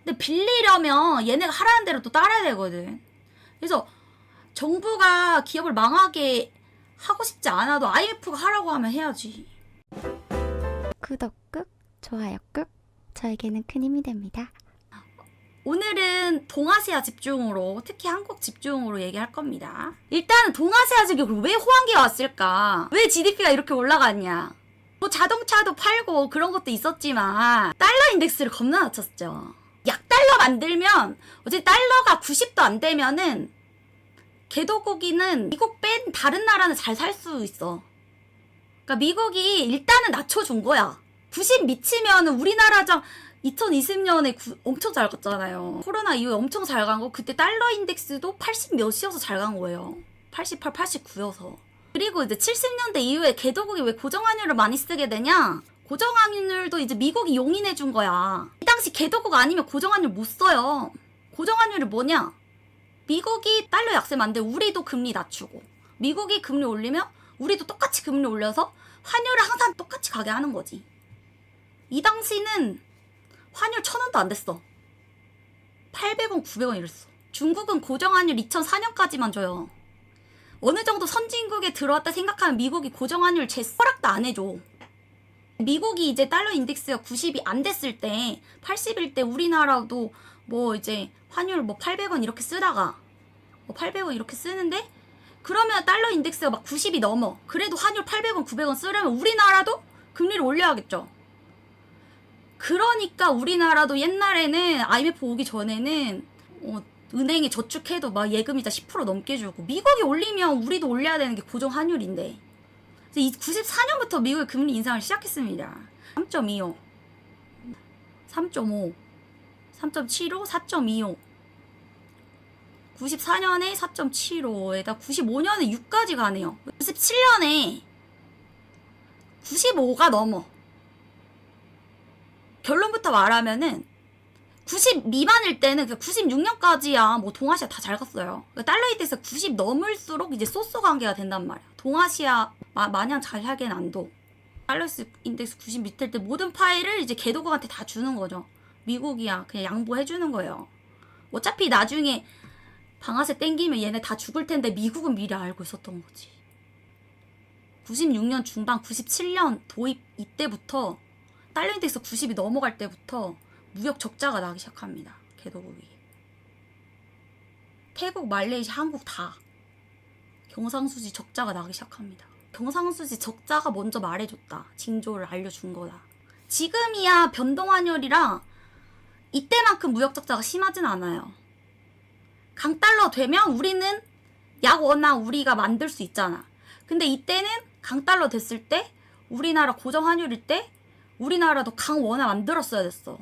근데 빌리려면 얘네가 하라는 대로 또 따라야 되거든. 그래서 정부가 기업을 망하게 하고 싶지 않아도 IMF가 하라고 하면 해야지. 구독 꾹, 좋아요 꾹, 저에게는 큰 힘이 됩니다. 오늘은 동아시아 집중으로, 특히 한국 집중으로 얘기할 겁니다. 일단은 동아시아 지역으로 왜 호황기가 왔을까? 왜 GDP가 이렇게 올라갔냐? 뭐 자동차도 팔고 그런 것도 있었지만 달러 인덱스를 겁나 낮췄죠. 약달러 만들면 어제 달러가 90도 안 되면은 개도국이는 미국 뺀 다른 나라는 잘 살 수 있어. 그러니까 미국이 일단은 낮춰준 거야. 90 미치면 우리나라장 2020년에 엄청 잘 갔잖아요. 코로나 이후에 엄청 잘 간 거. 그때 달러 인덱스도 80 몇이어서 잘 간 거예요. 88, 89여서. 그리고 이제 70년대 이후에 개도국이 왜 고정환율을 많이 쓰게 되냐? 고정환율도 이제 미국이 용인해 준 거야. 이 당시 개도국 아니면 고정환율 못 써요. 고정환율이 뭐냐? 미국이 달러 약세 만들고 우리도 금리 낮추고, 미국이 금리 올리면 우리도 똑같이 금리 올려서 환율을 항상 똑같이 가게 하는 거지. 이 당시는 환율 1,000원도 안 됐어. 800원, 900원 이랬어. 중국은 고정환율 2004년까지만 줘요. 어느 정도 선진국에 들어왔다 생각하면 미국이 고정환율 제 허락도 안 해줘. 미국이 이제 달러 인덱스가 90이 안 됐을 때, 80일 때 우리나라도 뭐 이제 환율 뭐 800원 이렇게 쓰다가 뭐 800원 이렇게 쓰는데, 그러면 달러 인덱스가 막 90이 넘어. 그래도 환율 800원, 900원 쓰려면 우리나라도 금리를 올려야겠죠. 그러니까 우리나라도 옛날에는 IMF 오기 전에는 은행에 저축해도 막 예금이자 10% 넘게 주고, 미국이 올리면 우리도 올려야 되는 게 고정 환율인데, 94년부터 미국의 금리 인상을 시작했습니다. 3.25, 3.5, 3.75, 4.25, 94년에 4.75에다 95년에 6까지 가네요. 97년에 95가 넘어. 결론부터 말하면은 90 미만일 때는 96년까지야 뭐 동아시아 다 잘 갔어요. 달러 인덱스 90 넘을수록 이제 소소 관계가 된단 말이야. 동아시아 마냥 잘 하긴 안 둬. 달러 인덱스 90 밑일 때 모든 파일을 이제 개도국한테 다 주는 거죠. 미국이야 그냥 양보해주는 거예요. 어차피 나중에 방아쇠 땡기면 얘네 다 죽을 텐데 미국은 미리 알고 있었던 거지. 96년 중반, 97년 도입 이때부터 달러 인덱스 90이 넘어갈 때부터 무역 적자가 나기 시작합니다. 개도국이. 태국, 말레이시아, 한국 다 경상수지 적자가 나기 시작합니다. 경상수지 적자가 먼저 말해줬다. 징조를 알려준 거다. 지금이야 변동환율이라 이때만큼 무역 적자가 심하진 않아요. 강달러 되면 우리는 약 원화 우리가 만들 수 있잖아. 근데 이때는 강달러 됐을 때, 우리나라 고정환율일 때 우리나라도 강원화 만들었어야 됐어.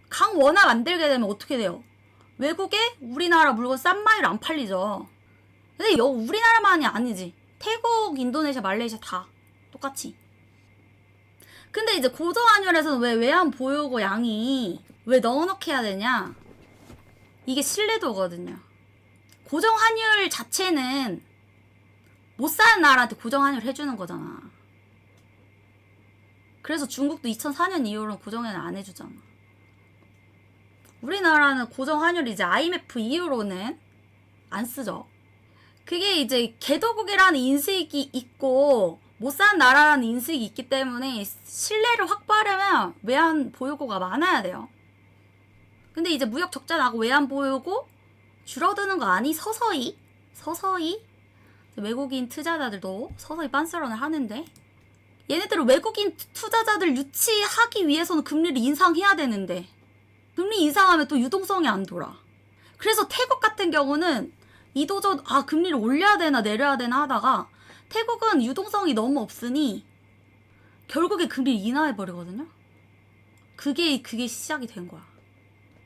강원화 만들게 되면 어떻게 돼요? 외국에 우리나라 물건 싼 마이를 안 팔리죠. 근데 우리나라만이 아니지. 태국, 인도네시아, 말레이시아 다 똑같이. 근데 이제 고정환율에서는 왜 외환 보유고 양이 왜 넉넉 해야 되냐? 이게 신뢰도거든요. 고정환율 자체는 못 사는 나라한테 고정환율 해주는 거잖아. 그래서 중국도 2004년 이후로는 고정환율 안 해주잖아. 우리나라는 고정환율 이제 IMF 이후로는 안 쓰죠. 그게 이제 개도국이라는 인식이 있고 못 사는 나라라는 인식이 있기 때문에 신뢰를 확보하려면 외환 보유고가 많아야 돼요. 근데 이제 무역 적자 나고 외환 보유고 줄어드는 거 아니? 서서히 외국인 투자자들도 서서히 빤스런을 하는데, 얘네들은 외국인 투자자들 유치하기 위해서는 금리를 인상해야 되는데 금리 인상하면 또 유동성이 안 돌아. 그래서 태국 같은 경우는 이도저도 금리를 올려야 되나 내려야 되나 하다가 태국은 유동성이 너무 없으니 결국에 금리를 인하해버리거든요. 그게 시작이 된 거야.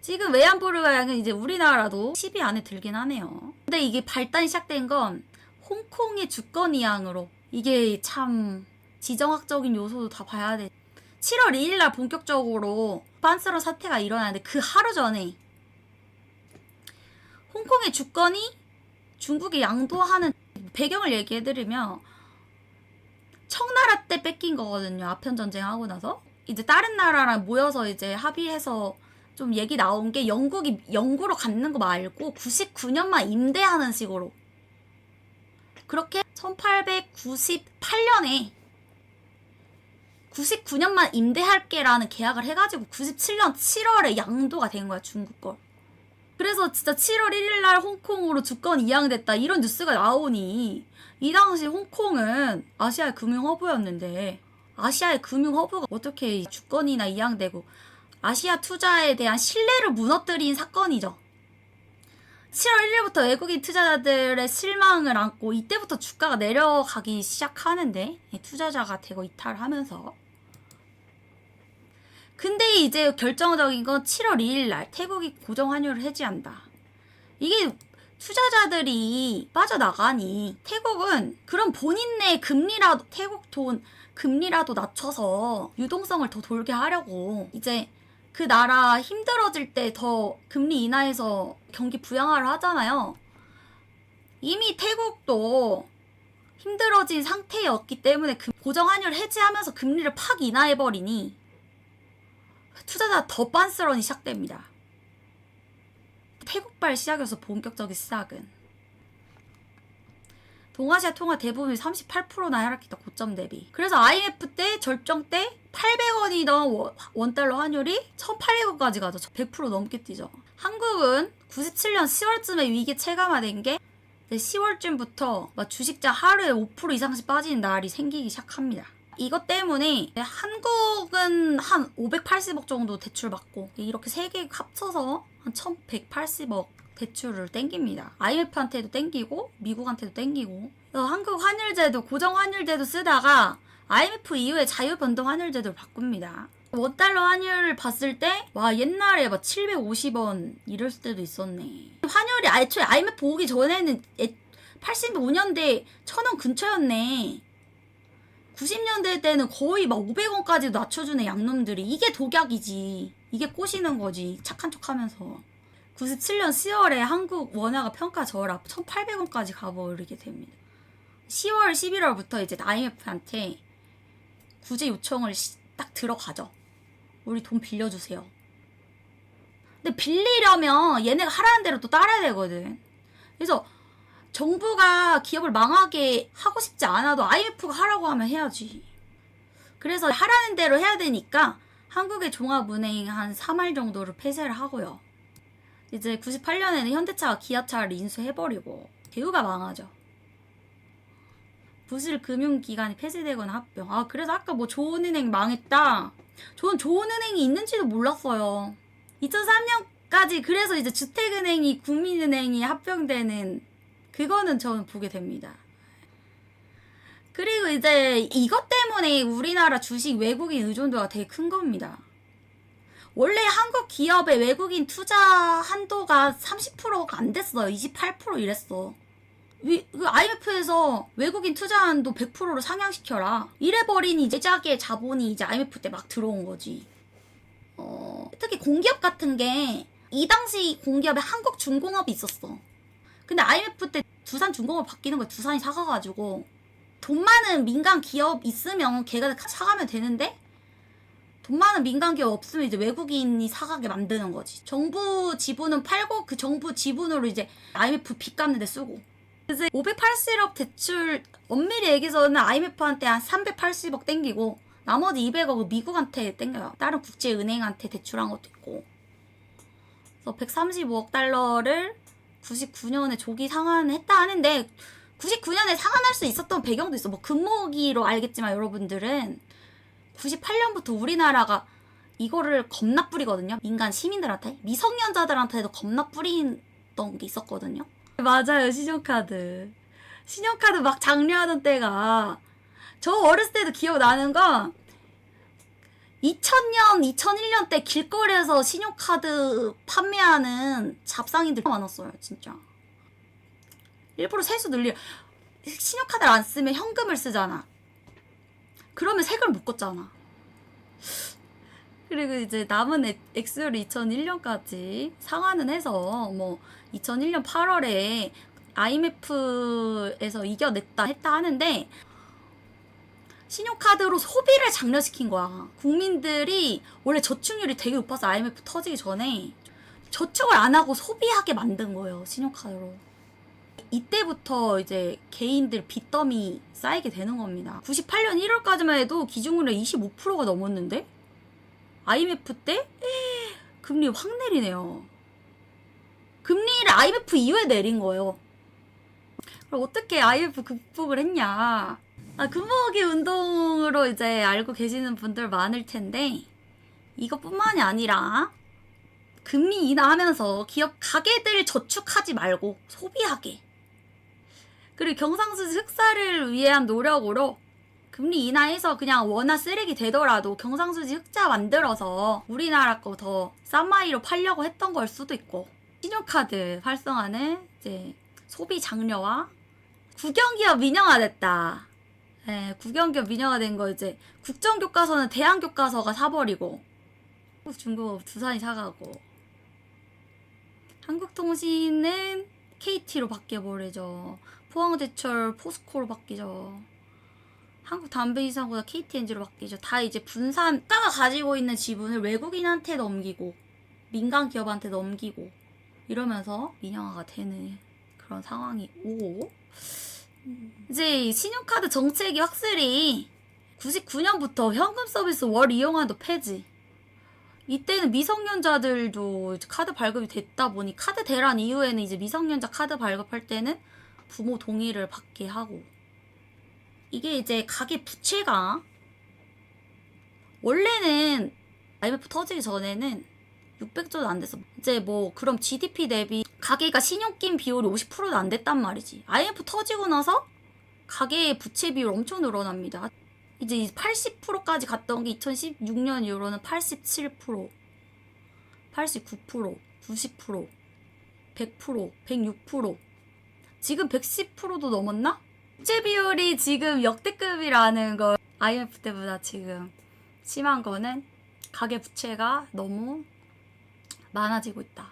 지금 외환보유가 양은 이제 우리나라도 10위 안에 들긴 하네요. 근데 이게 발단이 시작된 건 홍콩의 주권 이양으로. 이게 참 지정학적인 요소도 다 봐야 돼. 7월 2일날 본격적으로 빤스런 사태가 일어나는데 그 하루 전에 홍콩의 주권이 중국에 양도하는 배경을 얘기해드리면, 청나라 때 뺏긴 거거든요. 아편 전쟁 하고 나서 이제 다른 나라랑 모여서 이제 합의해서 좀 얘기 나온 게 영국이 영구로 갖는 거 말고 99년만 임대하는 식으로. 그렇게 1898년에 99년만 임대할게라는 계약을 해가지고 97년 7월에 양도가 된 거야, 중국 걸. 그래서 진짜 7월 1일 날 홍콩으로 주권이 이양됐다 이런 뉴스가 나오니 이 당시 홍콩은 아시아의 금융허브였는데 아시아의 금융허브가 어떻게 주권이나 이양되고 아시아 투자에 대한 신뢰를 무너뜨린 사건이죠. 7월 1일부터 외국인 투자자들의 실망을 안고 이때부터 주가가 내려가기 시작하는데 투자자가 되고 이탈하면서. 근데 이제 결정적인 건 7월 2일 날 태국이 고정환율을 해지한다. 이게 투자자들이 빠져나가니 태국은 그런 본인네 금리라도 태국 돈 금리라도 낮춰서 유동성을 더 돌게 하려고 이제 그 나라 힘들어질 때 더 금리 인하해서 경기 부양화를 하잖아요. 이미 태국도 힘들어진 상태였기 때문에 고정환율 해지하면서 금리를 팍 인하해버리니 투자자 더 빤스런이 시작됩니다. 태국발 시작이어서 본격적인 시작은 동아시아 통화 대부분이 38%나 하락했다, 고점 대비. 그래서 IMF 때 절정 때 800원이던 원달러 환율이 1800원까지 가죠. 100% 넘게 뛰죠. 한국은 97년 10월쯤에 위기 체감화된 게 10월쯤부터 주식장 하루에 5% 이상씩 빠지는 날이 생기기 시작합니다. 이것 때문에 한국은 한 580억 정도 대출 받고 이렇게 세 개 합쳐서 한 1180억 대출을 땡깁니다. IMF한테도 땡기고 미국한테도 땡기고. 한국 환율제도 고정 환율제도 쓰다가 IMF 이후에 자유변동 환율제도를 바꿉니다. 원달러 환율을 봤을 때 와 옛날에 막 750원 이럴 때도 있었네. 환율이 애초에 IMF 오기 전에는 85년대 1000원 근처였네. 90년대 때는 거의 막 500원까지 낮춰주는 양놈들이. 이게 독약이지. 이게 꼬시는 거지. 착한 척하면서. 97년 10월에 한국 원화가 평가 저하락 1800원까지 가버리게 됩니다. 10월 11월부터 이제 IMF한테 구제 요청을 딱 들어가죠. 우리 돈 빌려주세요. 근데 빌리려면 얘네가 하라는 대로 또 따라야 되거든. 그래서 정부가 기업을 망하게 하고 싶지 않아도 IMF가 하라고 하면 해야지. 그래서 하라는 대로 해야 되니까 한국의 종합은행 한 3할 정도를 폐쇄를 하고요. 이제 98년에는 현대차가 기아차를 인수해버리고 대우가 망하죠. 부실 금융기관이 폐쇄되거나 합병. 그래서 아까 뭐 좋은은행 망했다. 저는 좋은은행이 있는지도 몰랐어요. 2003년까지 그래서 이제 주택은행이 국민은행이 합병되는 그거는 저는 보게 됩니다. 그리고 이제 이것 때문에 우리나라 주식 외국인 의존도가 되게 큰 겁니다. 원래 한국 기업의 외국인 투자 한도가 30%가 안 됐어요. 28% 이랬어. 그 IMF에서 외국인 투자 한도 100%로 상향시켜라. 이래버리니 제작의 자본이 이제 IMF 때 막 들어온 거지. 특히 공기업 같은 게 이 당시 공기업에 한국중공업이 있었어. 근데 IMF 때 두산중공업 바뀌는 거 두산이 사가가지고 돈 많은 민간 기업 있으면 걔가 사가면 되는데 돈 많은 민간 기업 없으면 이제 외국인이 사가게 만드는 거지. 정부 지분은 팔고 그 정부 지분으로 이제 IMF 빚 갚는 데 쓰고. 그래서 580억 대출 엄밀히 얘기해서는 IMF한테 한 380억 땡기고 나머지 200억은 미국한테 땡겨요. 다른 국제은행한테 대출한 것도 있고. 그래서 135억 달러를 99년에 조기 상환을 했다 하는데 99년에 상환할 수 있었던 배경도 있어. 뭐 금모기로 알겠지만 여러분들은 98년부터 우리나라가 이거를 겁나 뿌리거든요. 민간 시민들한테. 미성년자들한테도 겁나 뿌리던 게 있었거든요. 맞아요. 신용카드 막 장려하던 때가 저 어렸을 때도 기억나는 거 2000년, 2001년 때 길거리에서 신용카드 판매하는 잡상인들 많았어요. 진짜. 일부러 세수 늘려. 신용카드를 안 쓰면 현금을 쓰잖아. 그러면 세금을 못 걷잖아. 그리고 이제 남은 액수를 2001년까지 상환은 해서 뭐 2001년 8월에 IMF에서 이겨냈다 했다 하는데 신용카드로 소비를 장려시킨 거야. 국민들이 원래 저축률이 되게 높아서 IMF 터지기 전에 저축을 안 하고 소비하게 만든 거예요. 신용카드로. 이때부터 이제 개인들 빚더미 쌓이게 되는 겁니다. 98년 1월까지만 해도 기준금리 25%가 넘었는데 IMF 때 금리 확 내리네요. 금리를 IMF 이후에 내린 거예요. 그럼 어떻게 IMF 극복을 했냐? 금모으기 운동으로 이제 알고 계시는 분들 많을 텐데 이것뿐만이 아니라 금리 인하하면서 기업 가게들 저축하지 말고 소비하게. 그리고 경상수지 흑자를 위한 노력으로 금리 인하해서 그냥 원화 쓰레기 되더라도 경상수지 흑자 만들어서 우리나라 거 더 싼 마이로 팔려고 했던 걸 수도 있고, 신용카드 활성화는 이제 소비 장려와 국영기업 민영화됐다. 네, 국영기업 민영화된 거 이제 국정교과서는 대한교과서가 사버리고 중국 두산이 사가고, 한국통신은 KT로 바뀌어버리죠. 포항제철 포스코로 바뀌죠. 한국담배이사보다 KTNG로 바뀌죠. 다 이제 분산, 국가가 가지고 있는 지분을 외국인한테 넘기고 민간 기업한테 넘기고 이러면서 민영화가 되는 그런 상황이 오고, 이제 신용카드 정책이 확실히 99년부터 현금 서비스 월 이용한도 폐지. 이때는 미성년자들도 이제 카드 발급이 됐다 보니 카드 대란 이후에는 이제 미성년자 카드 발급할 때는 부모 동의를 받게 하고, 이게 이제 가계 부채가 원래는 IMF 터지기 전에는 600조도 안 됐어. 이제 뭐 그럼 GDP 대비 가계가 신용낀 비율이 50%도 안 됐단 말이지. IMF 터지고 나서 가계의 부채 비율 엄청 늘어납니다. 이제 80%까지 갔던 게 2016년 이후로는 87%, 89%, 90%, 100%, 106%, 지금 110%도 넘었나? 부채 비율이 지금 역대급이라는 거. IMF 때보다 지금 심한 거는 가계 부채가 너무 많아지고 있다.